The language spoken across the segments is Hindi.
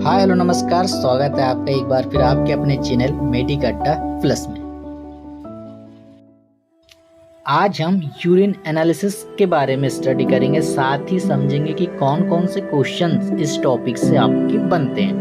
हाय हेलो नमस्कार, स्वागत है आपका एक बार फिर आपके अपने चैनल मेडिकट्टा प्लस में। आज हम यूरिन एनालिसिस के बारे में स्टडी करेंगे, साथ ही समझेंगे कि कौन कौन से क्वेश्चंस इस टॉपिक से आपके बनते हैं।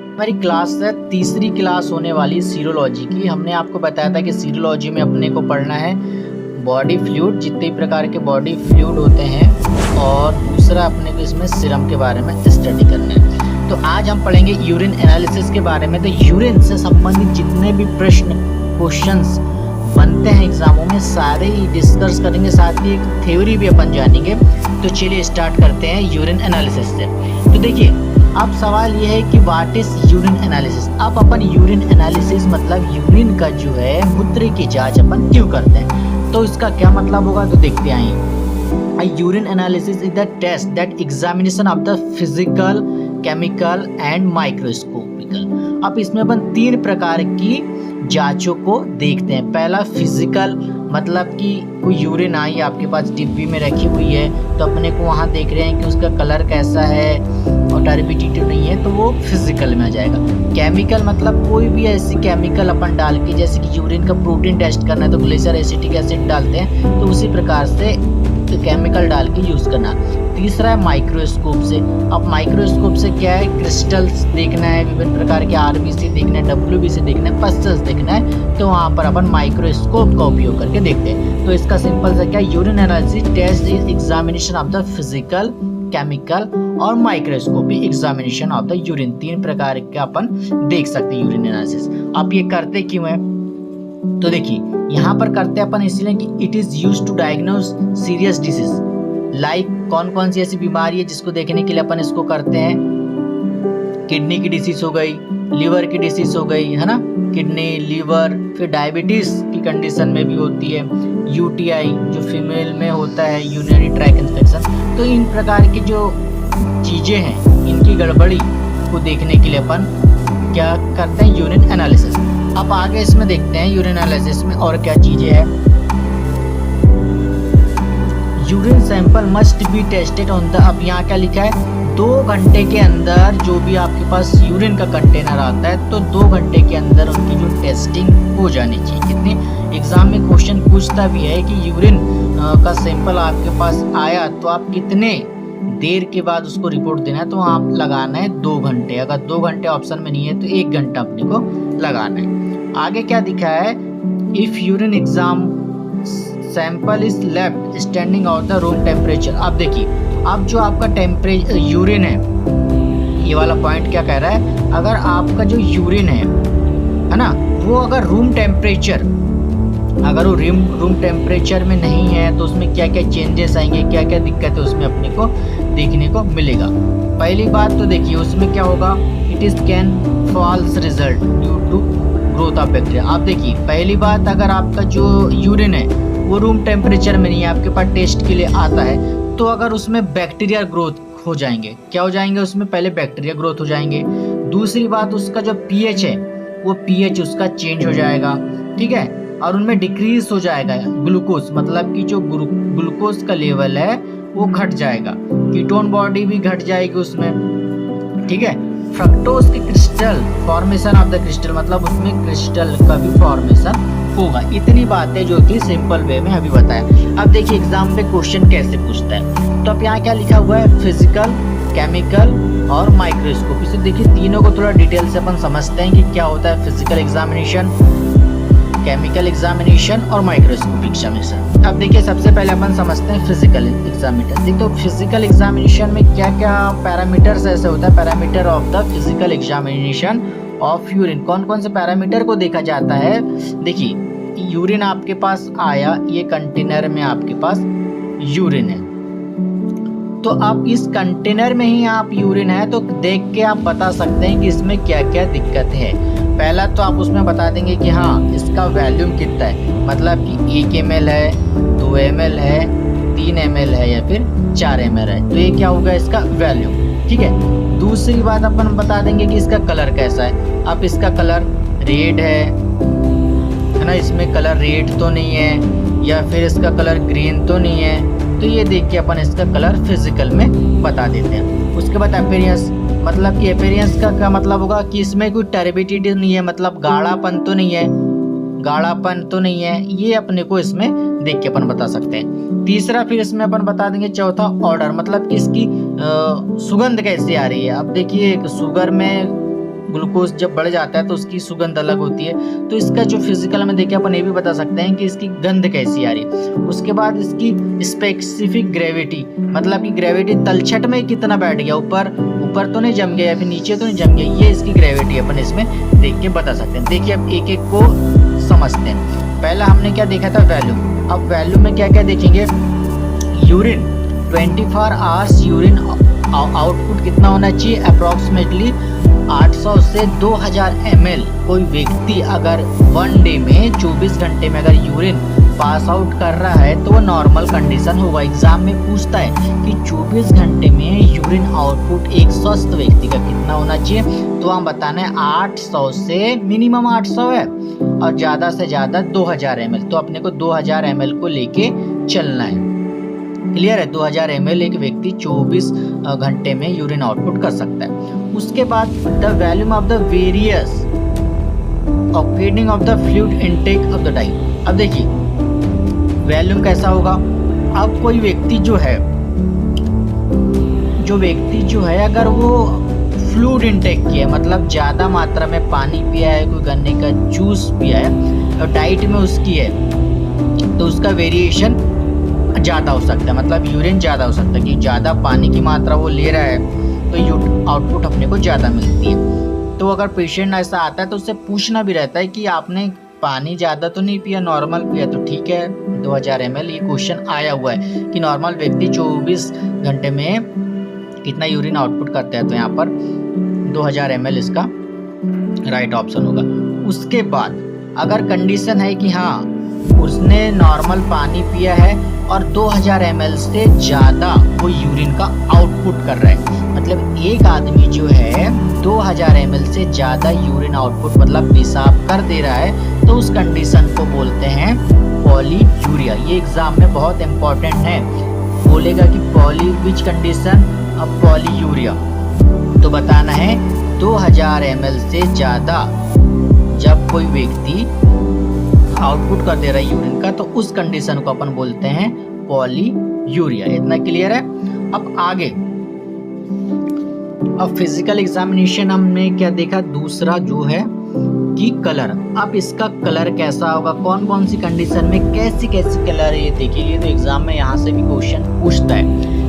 हमारी क्लास है तीसरी क्लास होने वाली सीरोलॉजी की। हमने आपको बताया था कि सीरोलॉजी में अपने को पढ़ना है बॉडी फ्लूइड, जितने प्रकार के बॉडी फ्लूइड होते हैं, और दूसरा अपने को इसमें सीरम के बारे में स्टडी करना है। तो आज हम पढ़ेंगे यूरिन एनालिसिस के बारे में। तो यूरिन से संबंधित जितने भी प्रश्न क्वेश्चंस बनते हैं एग्जामों में, सारे ही डिस्कस करेंगे, साथ ही एक थ्योरी भी अपन जानेंगे। तो चलिए स्टार्ट करते हैं यूरिन एनालिसिस से। तो देखिए, अब सवाल ये है कि व्हाट इज यूरिन एनालिसिस। अब अपन यूरिन एनालिसिस मतलब यूरिन का जो है मूत्र की जांच अपन क्यों करते हैं, तो इसका क्या मतलब होगा, तो देखते आइए। Urine analysis is the test that examination of the physical, chemical and microscopical. अब इसमें अपन तीन प्रकार की जांचों को देखते हैं। पहला फिजिकल, मतलब कि कोई यूरिन आई आपके पास डिब्बी में रखी हुई है, तो अपने को वहाँ देख रहे हैं कि उसका कलर कैसा है और टर्बिडिटी नहीं है, तो वो फिजिकल में आ जाएगा। केमिकल मतलब कोई भी ऐसी केमिकल अपन डाल के, जैसे कि यूरिन का प्रोटीन टेस्ट करना है तो ग्लिसर एसिटिक एसिड डालते हैं, तो उसी प्रकार से केमिकल डाल के यूज़ करना। तीसरा है माइक्रोस्कोप से। अब माइक्रोस्कोप से क्या है, क्रिस्टल्स देखना है, विभिन्न प्रकार के आरबीसी देखना है, डब्ल्यूबीसी देखना है, पल्सेस देखना है, तो वहाँ पर अपन माइक्रोस्कोप का उपयोग करके देखते हैं। तो इसका सिंपल सा क्या, urine analysis test is examination of the physical, chemical और microscopic examination of the urine. तीन प्रकार के अपन देख सकते हैं यूरिन एनालिसिस। अब ये करते क्यों है, तो देखिए यहाँ पर करते अपन इसलिए कि it is used to diagnose serious disease. Like कौन कौन सी ऐसी बीमारी है जिसको देखने के लिए अपन इसको करते हैं। किडनी की डिसीज हो गई, लीवर की डिसीज हो गई, है ना, किडनी, लीवर, फिर डायबिटीज की कंडीशन में भी होती है, यूटीआई जो फीमेल में होता है, यूरिनरी ट्रैक इन्फेक्शन। तो इन प्रकार की जो चीजें हैं, इनकी गड़बड़ी को देखने के लिए अपन क्या करते हैं, यूरिन एनालिसिस। अब आगे इसमें देखते हैं यूरिन एनालिसिस में और क्या चीजें हैं। Urine sample must be tested on the, अब यहाँ क्या लिखा है, 2 घंटे के अंदर जो भी आपके पास यूरिन का कंटेनर आता है, तो 2 घंटे के अंदर उनकी जो टेस्टिंग हो जानी चाहिए। कितनी एग्जाम में क्वेश्चन पूछता भी है कि यूरिन का सैंपल आपके पास आया तो आप कितने देर के बाद उसको रिपोर्ट देना है, तो आप लगाना है 2 घंटे। अगर 2 घंटे ऑप्शन में नहीं है तो 1 घंटा अपने को लगाना है। आगे क्या दिखा है, if urine exam sample is left standing out the room temperature. अब देखिए, अब जो आपका टेम्परेचर यूरिन है, ये वाला पॉइंट क्या कह रहा है, अगर आपका जो यूरिन है ना, वो अगर रूम टेम्परेचर, अगर वो रूम टेम्परेचर में नहीं है तो उसमें क्या क्या चेंजेस आएंगे, क्या क्या दिक्कत है उसमें अपने को देखने को मिलेगा। पहली बात तो देखिए उसमें क्या होगा, it is can false result due to growth of bacteria. आप देखिए, पहली बात, अगर आपका जो यूरिन है वो रूम टेम्परेचर में नहीं है, आपके पास टेस्ट के लिए आता है, तो अगर उसमें बैक्टीरिया ग्रोथ हो जाएंगे, क्या हो जाएंगे, उसमें पहले बैक्टीरिया ग्रोथ हो जाएंगे। दूसरी बात, उसका जो पीएच है वो पीएच उसका चेंज हो जाएगा, ठीक है, और उनमें डिक्रीज हो जाएगा ग्लूकोज, मतलब कि जो ग्लूकोज का लेवल है वो घट जाएगा, कीटोन बॉडी भी घट जाएगी उसमें, ठीक है। फ्रक्टोज की crystal, formation of the crystal, मतलब उसमें क्रिस्टल का भी फॉर्मेशन होगा। इतनी बातें जो कि सिंपल वे में अभी बताया। अब देखिए एग्जाम पे क्वेश्चन कैसे पूछता है, तो अब यहाँ क्या लिखा हुआ है, फिजिकल, केमिकल और माइक्रोस्कोप। इसे देखिए तीनों को थोड़ा डिटेल से अपन समझते हैं कि क्या होता है फिजिकल एग्जामिनेशन, केमिकल एग्जामिनेशन और माइक्रोस्कोपिक एग्जामिनेशन। अब देखिए सबसे पहले अपन समझते हैं फिजिकल एग्जामिनेशन। तो फिजिकल एग्जामिनेशन में क्या क्या पैरामीटर्स ऐसे होता है, parameter of the physical examination of urine, कौन कौन से पैरामीटर को देखा जाता है। देखिए यूरिन आपके पास आया, ये कंटेनर में आपके पास यूरिन है, तो आप इस कंटेनर में ही आप यूरिन है तो देख के आप बता सकते हैं कि इसमें क्या क्या दिक्कत है। पहला तो आप उसमें बता देंगे कि हाँ इसका वॉल्यूम कितना है, मतलब कि 1 ml है, 2 ml है, 3 ml है या फिर 4 ml है, तो ये क्या होगा इसका वॉल्यूम, ठीक है। दूसरी बात अपन बता देंगे कि इसका कलर कैसा है। अब इसका कलर रेड है ना, इसमें कलर रेड तो नहीं है, या फिर इसका कलर ग्रीन तो नहीं है, तो ये देख के अपन इसका कलर फिजिकल में बता देते हैं। उसके बाद अपीयरेंस, मतलब कि अपीयरेंस का क्या मतलब होगा कि इसमें कोई टर्बिडिटी नहीं है, मतलब गाढ़ापन तो नहीं है, गाढ़ापन तो नहीं है, ये अपने को इसमें देख के अपन बता सकते हैं। तीसरा फिर इसमें अपन बता देंगे चौथा ऑर्डर, मतलब कि इसकी सुगंध कैसे आ रही है। अब देखिए शुगर में ग्लूकोज जब बढ़ जाता है तो उसकी सुगंध अलग होती है, तो इसका जो फिजिकल में देखिए अपन ये भी बता सकते हैं कि इसकी गंध कैसी आ रही है। उसके बाद इसकी स्पेसिफिक ग्रेविटी, मतलब कि ग्रेविटी तलछट में कितना बैठ गया, ऊपर ऊपर तो नहीं जम गया या फिर नीचे तो नहीं जम गया, ये इसकी ग्रेविटी अपन इसमें देख के बता सकते हैं। देखिए अब एक एक को समझते हैं। पहला हमने क्या देखा था, वैल्यू। अब वैल्यू में क्या क्या देखेंगे, यूरिन 24 आवर्स यूरिन आउटपुट कितना होना चाहिए, अप्रोक्सीमेटली 800 से 2000 ml। कोई व्यक्ति अगर वन डे में 24 घंटे में अगर यूरिन पास आउट कर रहा है तो वो नॉर्मल कंडीशन होगा। एग्जाम में पूछता है कि 24 घंटे में यूरिन आउटपुट एक स्वस्थ व्यक्ति का कितना होना चाहिए, तो हम बताना है 800 से मिनिमम 800 है और ज़्यादा से ज़्यादा 2000 ml, तो अपने को 2000 ml को लेके चलना है। क्लियर है, 2000 ml एक व्यक्ति 24 घंटे में यूरिन आउटपुट कर सकता है। उसके बाद the volume of the various of feeding of the fluid intake of the diet. अब देखिए वॉल्यूम कैसा होगा। अब कोई व्यक्ति जो है अगर वो फ्लूइड इनटेक किया, मतलब ज़्यादा मात्रा में पानी पिया है, कोई गन्ने का जूस पिया है और डाइट में उसकी है, तो उसका वेरिएशन ज़्यादा हो सकता है, मतलब यूरिन ज़्यादा हो सकता है कि ज़्यादा पानी की मात्रा वो ले रहा है तो आउटपुट अपने को ज़्यादा मिलती है। तो अगर पेशेंट ऐसा आता है तो उससे पूछना भी रहता है कि आपने पानी ज़्यादा तो नहीं पिया, नॉर्मल पिया, तो ठीक है 2000 ml। ये क्वेश्चन आया हुआ है कि नॉर्मल व्यक्ति 24 घंटे में कितना यूरिन आउटपुट करता है, तो यहाँ पर 2000 ml इसका राइट ऑप्शन होगा। उसके बाद अगर कंडीशन है कि हाँ उसने नॉर्मल पानी पिया है और 2000 ml से ज़्यादा वो यूरिन का आउटपुट कर रहा है, मतलब एक आदमी जो है 2000 ml से ज़्यादा यूरिन आउटपुट मतलब पेशाब कर दे रहा है, तो उस कंडीशन को बोलते हैं पॉलीयूरिया। ये एग्जाम में बहुत इंपॉर्टेंट है, बोलेगा कि पॉली विच कंडीशन, अब पॉलीयूरिया तो बताना है 2000 ml से ज़्यादा जब कोई व्यक्ति आउटपुट कर दे रहा है यूरिन का, तो उस कंडीशन को अपन बोलते हैं पॉलीयूरिया। इतना क्लियर है। अब आगे, अब फिजिकल एग्जामिनेशन हमने क्या देखा, दूसरा जो है कि कलर। अब इसका कलर कैसा होगा, कौन कौन सी कंडीशन में कैसी कैसी कलर है, ये देखिए। ये तो एग्जाम में यहाँ से भी क्वेश्चन पूछता है।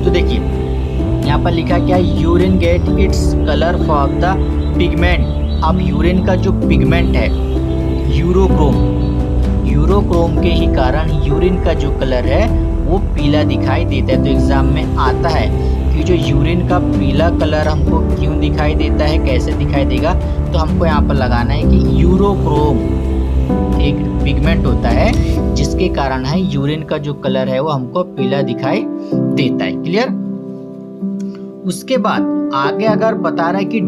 तो देखिए यहाँ पर लिखा क्या, urine get its colour for the pigment. अब यूरिन का जो पिगमेंट है यूरोक्रोम के ही कारण यूरिन का जो कलर है वो पीला दिखाई देता है। तो एग्जाम में आता है कि जो यूरिन का पीला कलर हमको क्यों दिखाई देता है, कैसे दिखाई देगा, तो हमको यहाँ पर लगाना है कि यूरोक्रोम एक पिगमेंट होता है जिसके कारण है यूरिन का जो कलर है वो हमको पीला दिखाई देता है। क्लियर। उसके बाद आगे अगर बता रहा है कि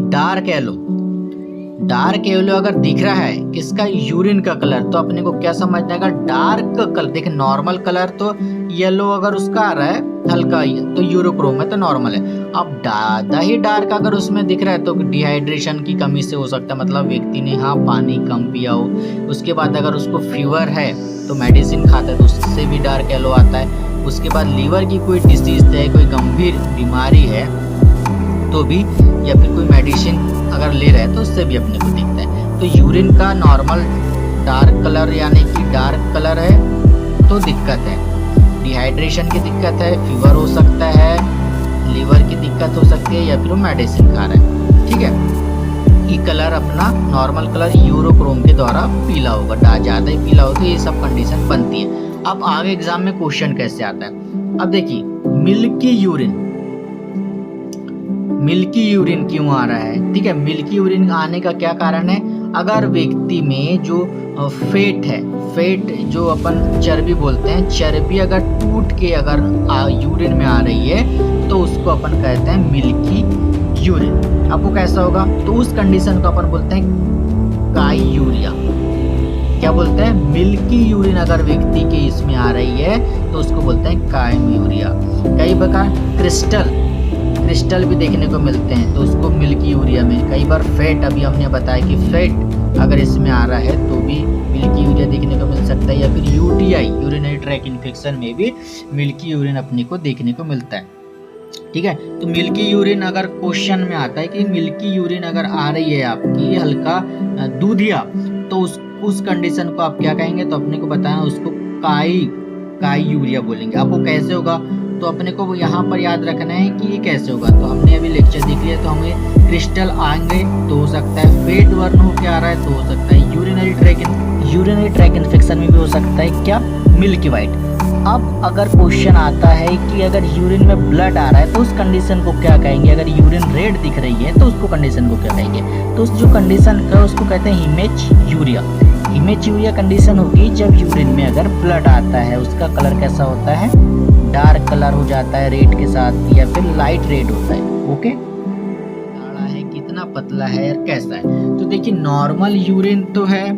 डार्क येलो अगर दिख रहा है किसका, यूरिन का कलर, तो अपने को क्या समझना है, डार्क कलर। देखिए नॉर्मल कलर तो येलो अगर उसका आ रहा है हल्का तो यूरोक्रोम है तो नॉर्मल है। अब ज़्यादा ही डार्क अगर उसमें दिख रहा है तो डिहाइड्रेशन की कमी से हो सकता है, मतलब व्यक्ति ने हाँ पानी कम पिया हो। उसके बाद अगर उसको फीवर है तो मेडिसिन खाता है तो उससे भी डार्क येलो आता है। उसके बाद लीवर की कोई डिसीज है, कोई गंभीर बीमारी है तो भी, या फिर कोई मेडिसिन अगर ले रहे हैं तो उससे भी अपने को दिखता है। तो यूरिन का नॉर्मल डार्क कलर यानी कि डार्क कलर है तो दिक्कत है, डिहाइड्रेशन की दिक्कत है, फीवर हो सकता है, लीवर की दिक्कत हो सकती है, या फिर वो मेडिसिन खा रहे हैं। ठीक है, ये कलर अपना नॉर्मल कलर यूरोक्रोम के द्वारा पीला होगा, ज़्यादा ही पीला हो तो ये सब कंडीशन बनती है। अब आगे एग्जाम में क्वेश्चन कैसे आता है। अब देखिए मिल्की यूरिन क्यों आ रहा है। ठीक है, मिल्की यूरिन आने का क्या कारण है, अगर व्यक्ति में जो फैट है, फैट जो अपन चर्बी बोलते हैं, चर्बी अगर टूट के अगर यूरिन में आ रही है तो उसको अपन कहते हैं मिल्की यूरिन। आपको कैसा होगा, तो उस कंडीशन को अपन बोलते हैं काईयूरिया। क्या बोलते हैं, मिल्की यूरिन अगर व्यक्ति के इसमें आ रही है तो उसको बोलते हैं काईयूरिया। कई प्रकार क्रिस्टल क्रिस्टल भी देखने को मिलते हैं, तो उसको मिल्की यूरिया में। कई बार फैट, अभी हमने बताया कि फैट अगर इसमें आ रहा है तो भी मिल्की यूरिया देखने को मिल सकता है, या फिर यूटीआई यूरिनरी ट्रैक इन्फेक्शन में भी मिल्की यूरिन अपने को देखने को मिलता है। ठीक है, तो मिल्की यूरिन अगर क्वेश्चन में आता है कि मिल्की यूरिन अगर आ रही है आपकी हल्का दूधिया, तो उस कंडीशन को आप क्या कहेंगे, तो अपने को बताना उसको काई यूरिया बोलेंगे। आपको कैसे होगा, तो अपने को यहाँ पर याद रखना है कि ये कैसे होगा। तो हमने अभी लेक्चर देख लिया, तो हमें क्रिस्टल आएंगे तो हो सकता है फेट वर्न होके आ रहा है, तो हो सकता है यूरिनरी ट्रैक इन्फेक्शन में भी हो सकता है क्या, मिल्की वाइट। अब अगर क्वेश्चन आता है कि अगर यूरिन में ब्लड आ रहा है तो उस कंडीशन को क्या कहेंगे, अगर यूरिन रेड दिख रही है तो उसको कंडीशन को क्या कहेंगे, तो उस जो कंडीशन का उसको कहते हैं हिमेच यूरिया कंडीशन होगी जब यूरिन में अगर ब्लड आता है, उसका कलर कैसा होता है, डार्क कलर हो जाता है रेड के साथ, या फिर लाइट रेड होता है। ओके, गाढ़ा है, कितना पतला है और कैसा है। तो देखिए नॉर्मल यूरिन तो है,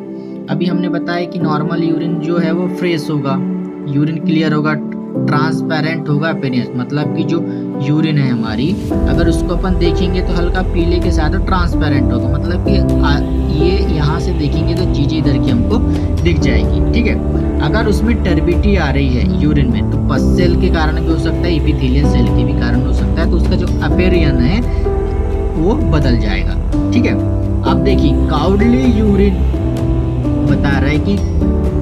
अभी हमने बताया कि नॉर्मल यूरिन जो है वो फ्रेश होगा, यूरिन क्लियर होगा, ट्रांसपेरेंट होगा अपीयरेंस, मतलब कि जो यूरिन है हमारी अगर उसको अपन देखेंगे तो हल्का पीले के साथ ट्रांसपेरेंट होगा, मतलब कि ये यहाँ से देखेंगे तो चीज़ें इधर की हमको दिख जाएगी। ठीक है, अगर उसमें टर्बिडिटी आ रही है यूरिन में तो पस सेल के कारण भी हो सकता है, एपिथेलियल सेल के भी कारण हो सकता है, तो उसका जो अपीयरेंस है वो बदल जाएगा। ठीक है, अब देखिए काउडली यूरिन बता रहा है कि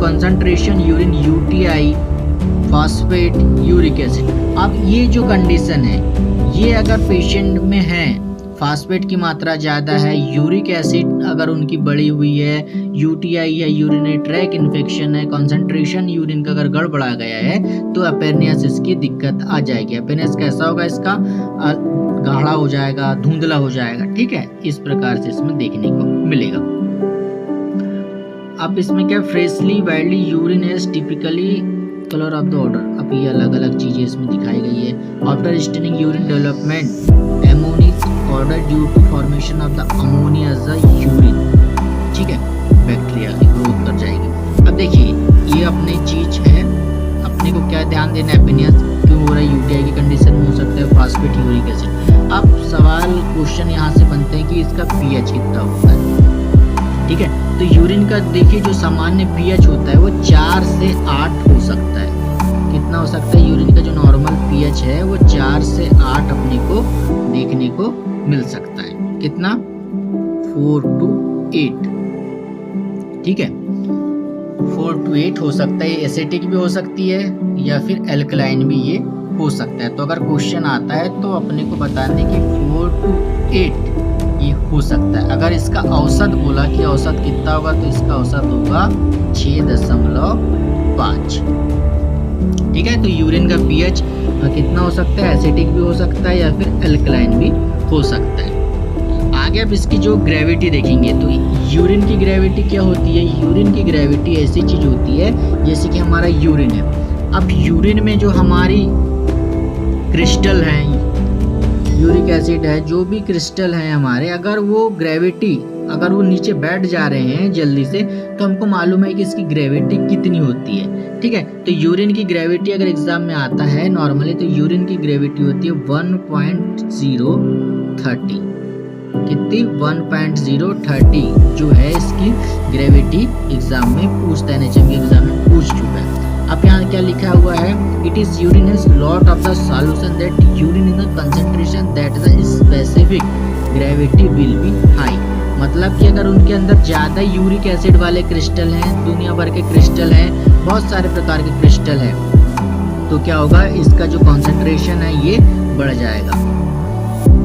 concentration urine UTI phosphate uric acid. अब ये जो कंडीशन है ये अगर पेशेंट में है, फॉस्फेट की मात्रा ज़्यादा है, यूरिक एसिड अगर उनकी बढ़ी हुई है, यूटीआई है, यूरिनरी ट्रैक इन्फेक्शन है, कंसंट्रेशन यूरिन का अगर गड़बड़ा गया है तो अपीयरेंस इसकी दिक्कत आ जाएगी। अपीयरेंस कैसा होगा, इसका गाढ़ा हो जाएगा, धुंधला हो जाएगा। ठीक है, इस प्रकार से इसमें देखने को मिलेगा। अब इसमें क्या, freshly voided urine is typically colour of the odour. अब ये अलग अलग चीजें इसमें दिखाई गई है। After standing urine development ammonic odour due to formation of the ammonia as the urine. ठीक है, बैक्टीरिया की ग्रोथ कर जाएगी। अब देखिए ये अपनी चीज है, अपने को क्या ध्यान देना है, अपीयरेंस क्यों हो रहा है, यूटीआई की कंडीशन में हो सकता है, फॉस्फेट यूरिक एसिड। अब सवाल क्वेश्चन यहाँ से बनते हैं कि इसका पीएच कितना होता है। ठीक है, तो यूरिन का देखिए जो सामान्य पीएच होता है वो 4 से 8 हो सकता है। कितना हो सकता है, यूरिन का जो नॉर्मल पीएच है वो 4 से 8 अपने को देखने को मिल सकता है। कितना, 4 to 8। ठीक है, 4 to 8 हो सकता है। एसिडिक भी हो सकती है या फिर एल्कलाइन भी ये हो सकता है। तो अगर क्वेश्चन आता है तो अपने को बताने कि 4 to 8 ये हो सकता है। अगर इसका औसत बोला कि औसत कितना होगा, तो इसका औसत होगा 6.5। ठीक है, तो यूरिन का पीएच कितना हो सकता है, एसिडिक भी हो सकता है या फिर एल्कलाइन भी हो सकता है। आगे अब इसकी जो ग्रेविटी देखेंगे, तो यूरिन की ग्रेविटी क्या होती है, यूरिन की ग्रेविटी ऐसी चीज होती है जैसे कि हमारा यूरिन है। अब यूरिन में जो हमारी क्रिस्टल है, यूरिक एसिड है, जो भी क्रिस्टल है हमारे, अगर वो ग्रेविटी अगर वो नीचे बैठ जा रहे हैं जल्दी से, तो हमको मालूम है कि इसकी ग्रेविटी कितनी होती है। ठीक है, तो यूरिन की ग्रेविटी अगर एग्जाम में आता है नॉर्मली, तो यूरिन की ग्रेविटी होती है 1.030। कितनी, 1.030 जो है इसकी ग्रेविटी एग्जाम में पूछता है, एनएचएम के एग्जाम में पूछ चुका है। अब यहाँ क्या लिखा हुआ है, it is urine is lot of the solution that urine in the concentration that the specific gravity will be high. मतलब कि अगर उनके अंदर ज़्यादा यूरिक एसिड वाले क्रिस्टल हैं, दुनिया भर के क्रिस्टल हैं, बहुत सारे प्रकार के क्रिस्टल हैं, तो क्या होगा, इसका जो कॉन्सेंट्रेशन है ये बढ़ जाएगा,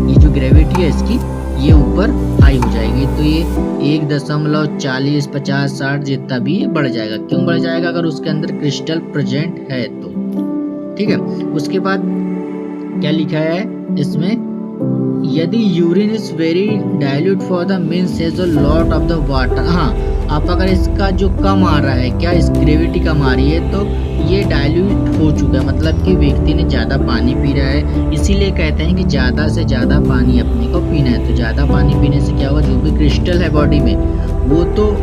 ये जो ग्रेविटी है इसकी ये ऊपर हाई हो जाएगी। तो ये 1.40, 50, 60 जितना भी बढ़ जाएगा। क्यों बढ़ जाएगा, अगर उसके अंदर क्रिस्टल प्रेजेंट है तो। ठीक है, उसके बाद क्या लिखा है इसमें, यदि urine is very dilute for the means has a lot of the water. हाँ, आप अगर इसका जो कम आ रहा है, क्या इस ग्रेविटी कम आ रही है, तो ये डाइल्यूट हो चुका है, मतलब कि व्यक्ति ने ज़्यादा पानी पी रहा है। इसीलिए कहते हैं कि ज़्यादा से ज़्यादा पानी अपने को पीना है। तो ज़्यादा पानी पीने से क्या होगा, जो भी क्रिस्टल है बॉडी में वो तो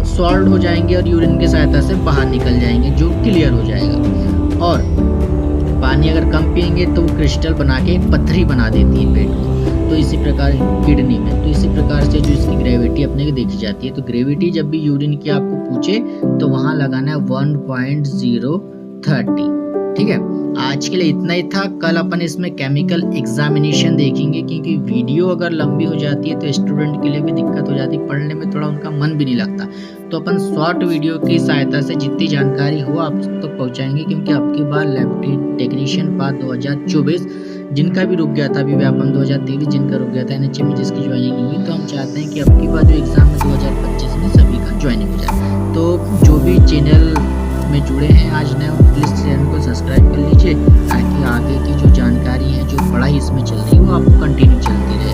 सॉल्व हो जाएंगे और यूरिन की सहायता से बाहर निकल जाएंगे, जो क्लियर हो जाएगा। और पानी अगर कम पियेंगे तो वो क्रिस्टल बना के एक पत्थरी बना देती है पेट को। तो इसी प्रकार किडनी में, तो इसी प्रकार से जो इसकी ग्रेविटी अपने को देखी जाती है। तो ग्रेविटी जब भी यूरिन की आपको पूछे तो वहां लगाना है 1.030। ठीक है, आज के लिए इतना ही था। कल अपन इसमें केमिकल एग्जामिनेशन देखेंगे, क्योंकि वीडियो अगर लंबी हो जाती है तो स्टूडेंट के लिए भी दिक्कत हो जाती है, पढ़ने में थोड़ा उनका मन भी नहीं लगता। तो अपन शॉर्ट वीडियो की सहायता से जितनी जानकारी हो आप तक पहुंचाएंगे, क्योंकि आपकी बार लैब टेक्नीशियन पार्ट 2024 जिनका भी रुक गया था, अभी व्यापम 2023 जिनका रुक गया था, NHM में जिसकी ज्वाइनिंग हुई, तो हम चाहते हैं कि आपकी बार जो एग्जाम है 2025 में सभी का ज्वाइनिंग हो जाए। तो जो भी चैनल में जुड़े हैं आज नए, प्लीज़ चैनल को सब्सक्राइब कर लीजिए, ताकि आगे की जो जानकारी है, जो पढ़ाई इसमें चल रही है, वो आपको कंटिन्यू चलती रहे।